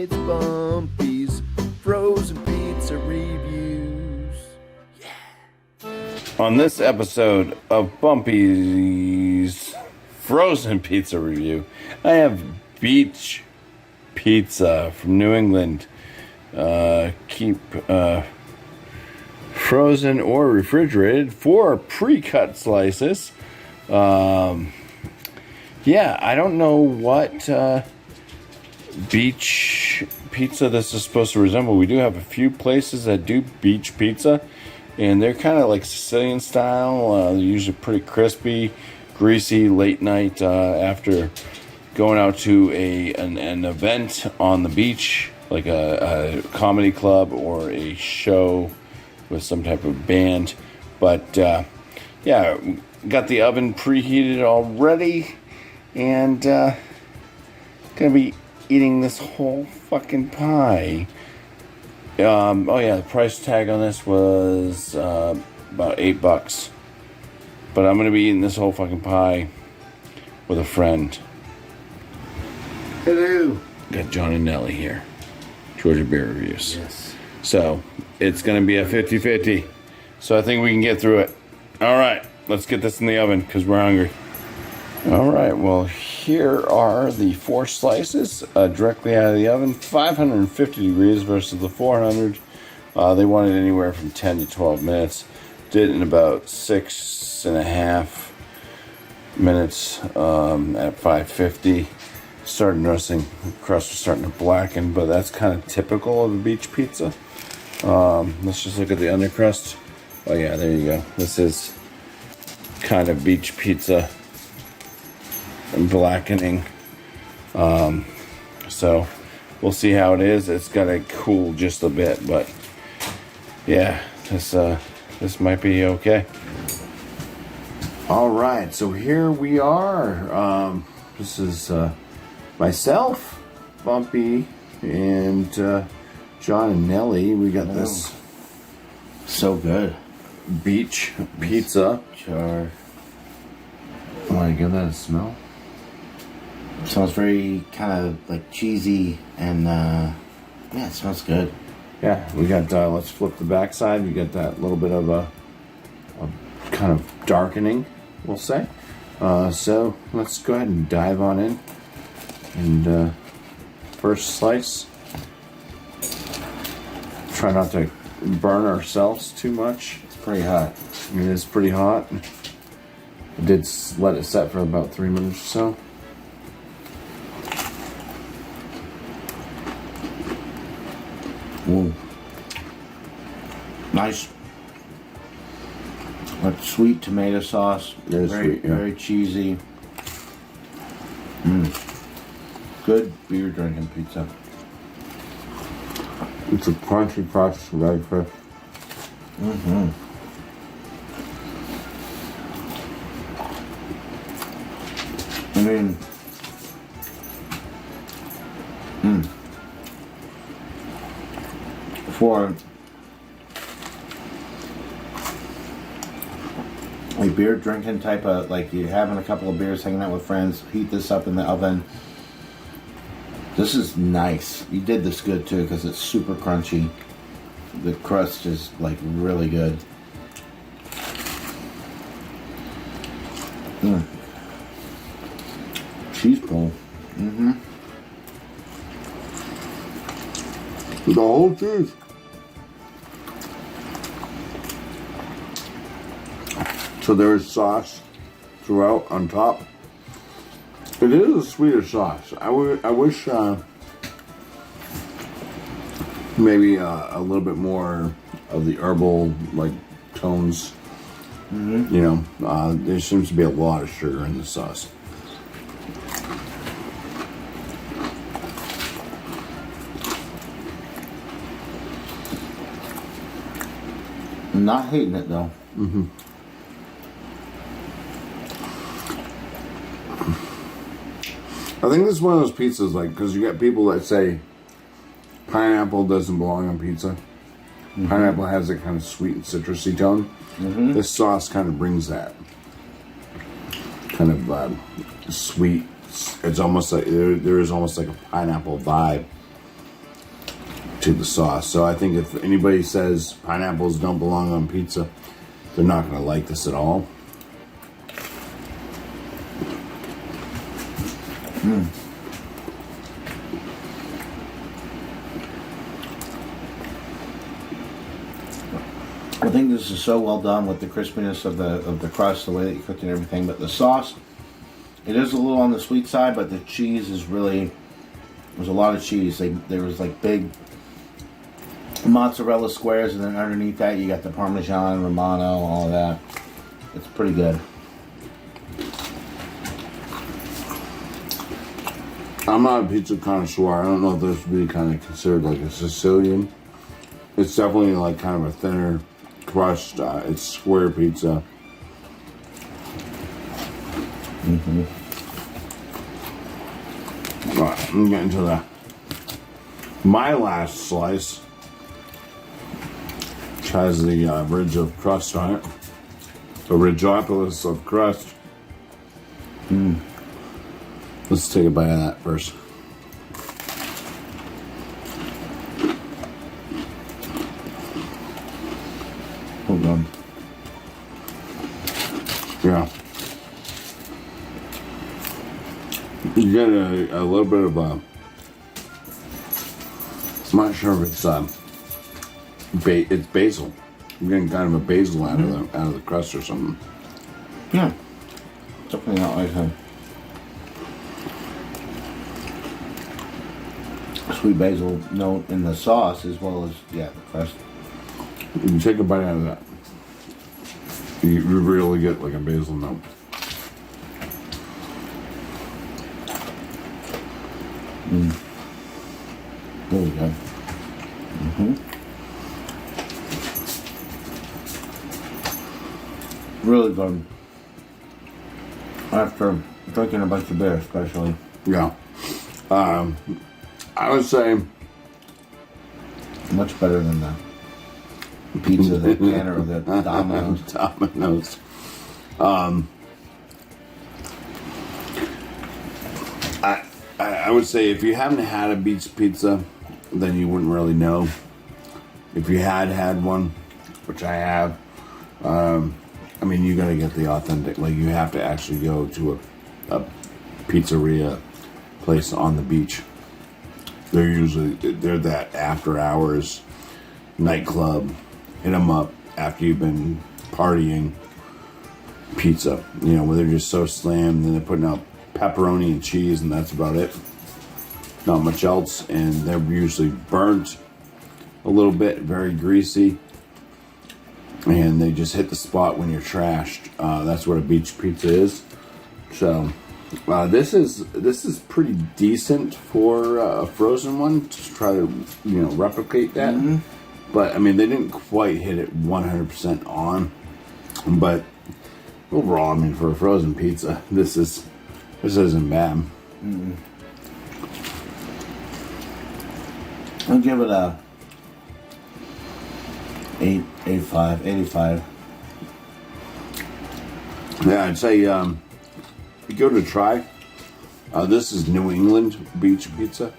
It's BuMpY-isms frozen pizza reviews. On this episode of BuMpy's frozen pizza review, I have beach pizza from New England. Keep frozen or refrigerated for pre-cut slices. Yeah, I don't know what beach pizza this is supposed to resemble. We do have a few places that do beach pizza, and they're kind of like Sicilian style. They're usually pretty crispy, greasy, late night after going out to an event on the beach, like a comedy club or a show with some type of band. But yeah, got the oven preheated already, and gonna be eating this whole fucking pie. Oh yeah, the price tag on this was about $8, but I'm gonna be eating this whole fucking pie with a friend. Hello. Got John and Nellie here, Georgia Beer Reviews. Yes. So it's gonna be a 50-50. So I think we can get through it. All right, let's get this in the oven because we're hungry. All right, well, here are the 4 slices directly out of the oven. 550 degrees versus the 400. They wanted anywhere from 10 to 12 minutes. Did it in about 6.5 minutes at 550. Started noticing the crust was starting to blacken, but that's kind of typical of a beach pizza. Let's just look at the undercrust. Oh yeah, there you go. This is kind of beach pizza and blackening. So we'll see how it is. It's gotta cool just a bit, but yeah, this might be okay. All right, so here we are. This is myself, BuMpy, and John and Nellie. We got this So good. beach pizza. Char. Want to give that a smell? Smells very kind of like cheesy and yeah, it smells good. Yeah, we got, let's flip the back side. You get that little bit of a kind of darkening, we'll say. So let's go ahead and dive on in. And first slice. Try not to burn ourselves too much. It's pretty hot. It is pretty hot. I did let it set for about 3 minutes or so. Ooh. Nice. Like sweet tomato sauce. It is very, sweet, yeah. Very cheesy. Good beer drinking pizza. It's a crunchy crust, very crisp. I mean, for a beer drinking type of, like you're having a couple of beers, hanging out with friends, heat this up in the oven. This is nice. You did this good too because it's super crunchy. The crust is like really good. Cheese pull. The whole cheese. So there is sauce throughout on top. It is a sweeter sauce. I wish maybe a little bit more of the herbal like tones. You know, there seems to be a lot of sugar in the sauce. I'm not hating it though. I think this is one of those pizzas, like, because you got people that say pineapple doesn't belong on pizza. Pineapple has a kind of sweet and citrusy tone. This sauce kind of brings that kind of sweet. It's almost like there is almost like a pineapple vibe to the sauce. So I think if anybody says pineapples don't belong on pizza, they're not going to like this at all. I think this is so well done with the crispiness of the crust, the way that you cooked and everything. But the sauce, it is a little on the sweet side, but the cheese is really, there's a lot of cheese. There was like big mozzarella squares, and then underneath that you got the Parmesan, Romano, all of that. It's pretty good. I'm not a pizza connoisseur. I don't know if this would be kind of considered like a Sicilian. It's definitely like kind of a thinner crust. It's square pizza. Right, I'm getting to my last slice, which has the ridge of crust on it. The ridgeopolis of crust. Let's take a bite of that first. Hold on. Yeah. You get a little bit of a, I'm not sure if it's it's basil. I'm getting kind of a basil out of the crust or something. Yeah. Definitely not like a sweet basil note in the sauce, as well as, yeah, the crust. You take a bite out of that, you really get like a basil note. Really good. Really good. After drinking a bunch of beer, especially. Yeah. I would say Much better than the pizza that Tanner or the Domino's. Domino's. I would say if you haven't had a beach pizza, then you wouldn't really know. If you had one, which I have, I mean, you gotta get the authentic. Like, you have to actually go to a pizzeria place on the beach. They're that after hours nightclub, hit them up after you've been partying pizza, you know, where they're just so slammed and they're putting out pepperoni and cheese and that's about it, not much else. And they're usually burnt a little bit, very greasy, and they just hit the spot when you're trashed. That's what a beach pizza is. So this is pretty decent for a frozen one to try to, you know, replicate that. But I mean, they didn't quite hit it 100% on. But overall, I mean, for a frozen pizza, this isn't bad. I'll give it a 85. Yeah, I'd say give it a try. This is New England beach pizza,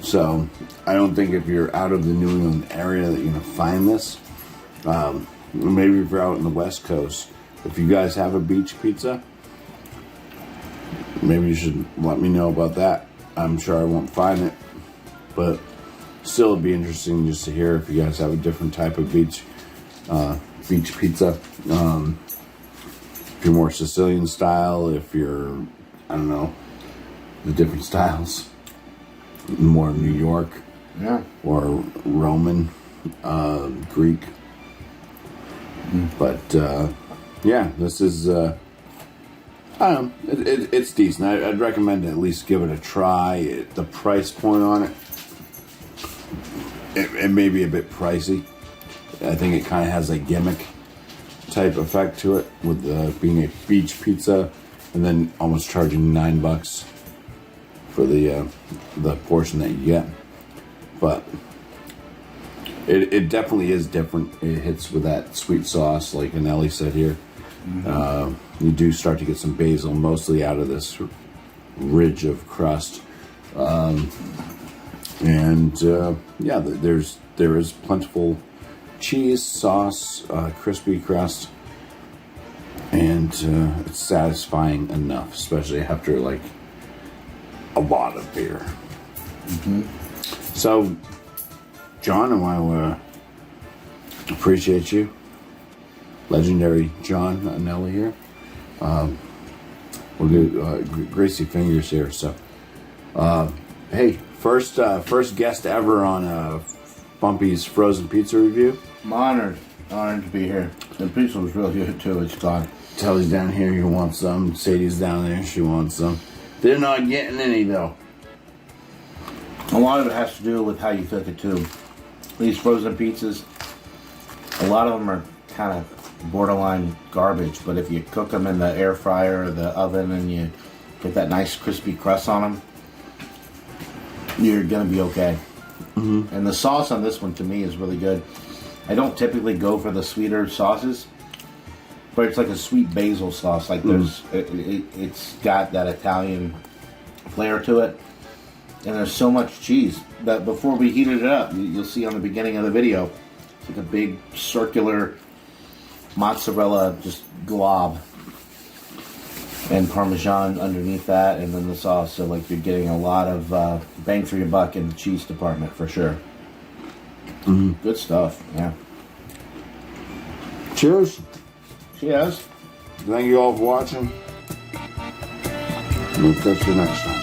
so I don't think if you're out of the New England area that you're gonna find this. Maybe if you're out in the West Coast, if you guys have a beach pizza, maybe you should let me know about that. I'm sure I won't find it, but still it'd be interesting just to hear if you guys have a different type of beach pizza. If you're more Sicilian style, if you're, I don't know, the different styles, more New York, Yeah. or Roman, Greek. But yeah, this is I don't know, it's decent. I'd recommend to at least give it a try. The price point on it may be a bit pricey. I think it kind of has a gimmick type effect to it, with being a beach pizza and then almost charging $9 for the portion that you get. But it definitely is different. It hits with that sweet sauce, like Anile said here. You do start to get some basil, mostly out of this ridge of crust. And yeah, there is plentiful cheese, sauce, crispy crust, and it's satisfying enough, especially after like a lot of beer. So, John, I want to appreciate you, legendary John Anile here. We'll do greasy fingers here. So, hey, first guest ever on BuMpY's frozen pizza review. I'm honored to be here. The pizza was really good too. It's gone. Telly's down here, he wants some. Sadie's down there, she wants some. They're not getting any though. A lot of it has to do with how you cook it too. These frozen pizzas, a lot of them are kind of borderline garbage, but if you cook them in the air fryer or the oven and you get that nice crispy crust on them, you're gonna be okay. And the sauce on this one to me is really good. I don't typically go for the sweeter sauces, but it's like a sweet basil sauce. Like it's got that Italian flair to it, and there's so much cheese that before we heated it up, you'll see on the beginning of the video, it's like a big circular mozzarella just glob, and Parmesan underneath that, and then the sauce. So like you're getting a lot of bang for your buck in the cheese department for sure. Good stuff. Yeah. Cheers. Cheers. Thank you all for watching. We'll catch you next time.